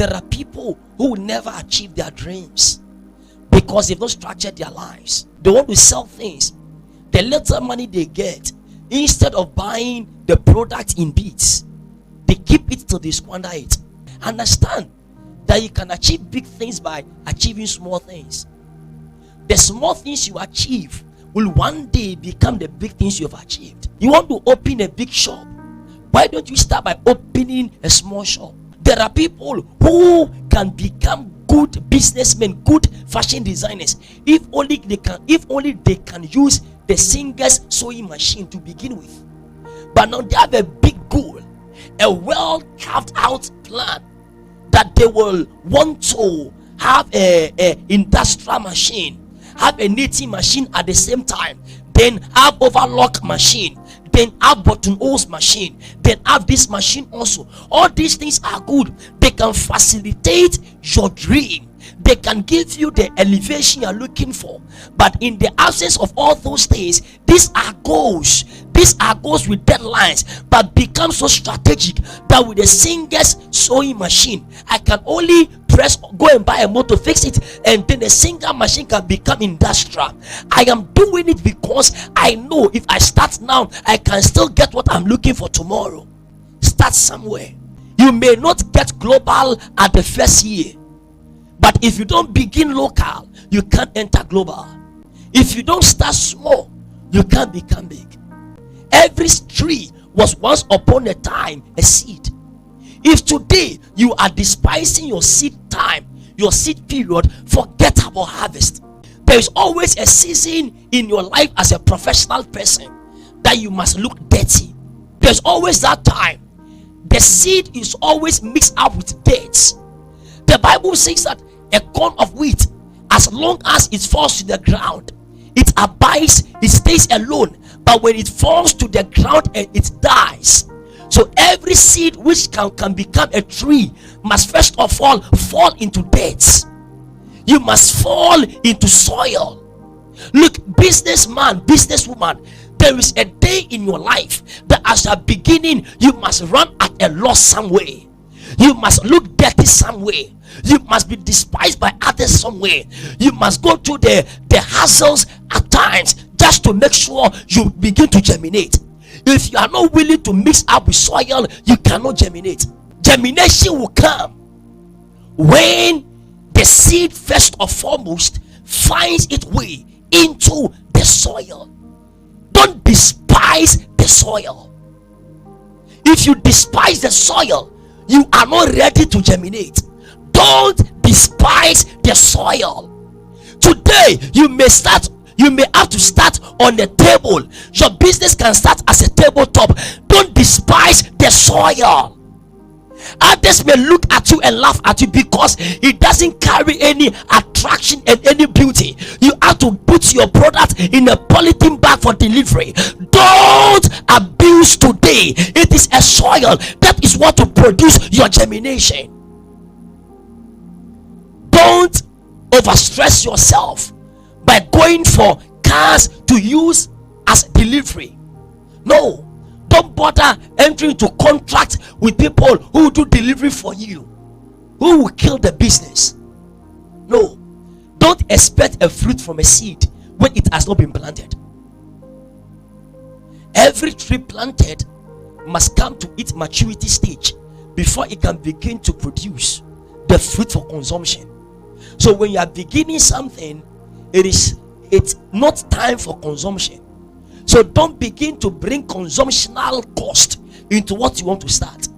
There are people who will never achieve their dreams because they've not structured their lives. They want to sell things. The little money they get, instead of buying the product in bits, they keep it till they squander it. Understand that you can achieve big things by achieving small things. The small things you achieve will one day become the big things you have achieved. You want to open a big shop. Why don't you start by opening a small shop? There are people who can become good businessmen, good fashion designers, if only they can use the singer's sewing machine to begin with. But now they have a big goal, a well carved out plan, that they will want to have a industrial machine, have a knitting machine at the same time, then have overlock machine, then have buttonholes machine, then have this machine also. All these things are good. They can facilitate your dream. They can give you the elevation you're looking for. But in the absence of all those things, these are goals. These are goals with deadlines, but become so strategic that with a singer's sewing machine, I can only go and buy a motor, fix it, and then the singer machine can become industrial. I am doing it because I know if I start now, I can still get what I'm looking for tomorrow. Start somewhere. You may not get global at the first year, but if you don't begin local, you can't enter global. If you don't start small, you can't become big. Every tree was once upon a time a seed. If today you are despising your seed time, your seed period, forget about harvest. There is always a season in your life as a professional person that you must look dirty. There's always that time. The seed is always mixed up with dates. The Bible says that a corn of wheat, as long as it falls to the ground, it abides, it stays alone. But when it falls to the ground and it dies. So every seed which can become a tree must first of all fall into dirt. You must fall into soil. Look, businessman, businesswoman, there is a day in your life that as a beginning you must run at a loss somewhere. You must look dirty somewhere. You must be despised by others somewhere. You must go through the hassles at times just to make sure you begin to germinate. If you are not willing to mix up with soil, you cannot germinate. Germination will come when the seed first and foremost finds its way into the soil. Don't despise the soil. If you despise the soil, you are not ready to germinate. Don't despise the soil. Today you may have to start on the table. Your business can start as a tabletop. Don't despise the soil. Others may look at you and laugh at you because it doesn't carry any attraction and any beauty. You have to put your product in a polythene bag for delivery. Don't abuse today. It is a soil that is what will produce your germination. Don't overstress yourself by going for cars to use as delivery. No, don't bother entering into contract with people who do delivery for you, who will kill the business. No, don't expect a fruit from a seed when it has not been planted. Every tree planted must come to its maturity stage before it can begin to produce the fruit for consumption. So when you are beginning something, it's not time for consumption. So don't begin to bring consumptional cost into what you want to start.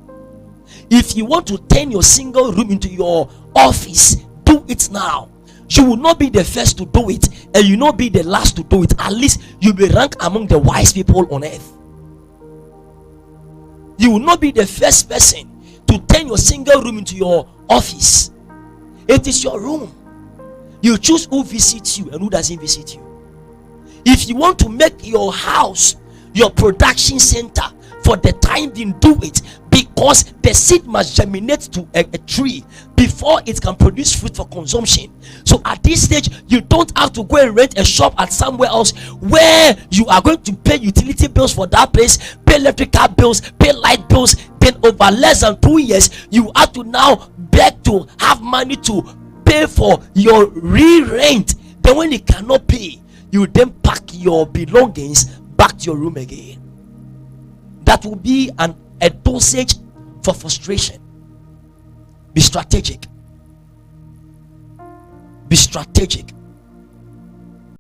If you want to turn your single room into your office, do it now. You will not be the first to do it, and you will not be the last to do it. At least you'll be ranked among the wise people on earth. You will not be the first person to turn your single room into your office. It is your room. You choose who visits you and who doesn't visit you. If you want to make your house your production center, for the time being, do it, because the seed must germinate to a tree before it can produce fruit for consumption. So at this stage, you don't have to go and rent a shop at somewhere else where you are going to pay utility bills for that place, pay electrical bills, pay light bills. Then over less than 2 years, you have to now beg to have money to pay for your re-rent. Then when you cannot pay, you then pack your belongings back to your room again. That will be a dosage for frustration. Be strategic. Be strategic.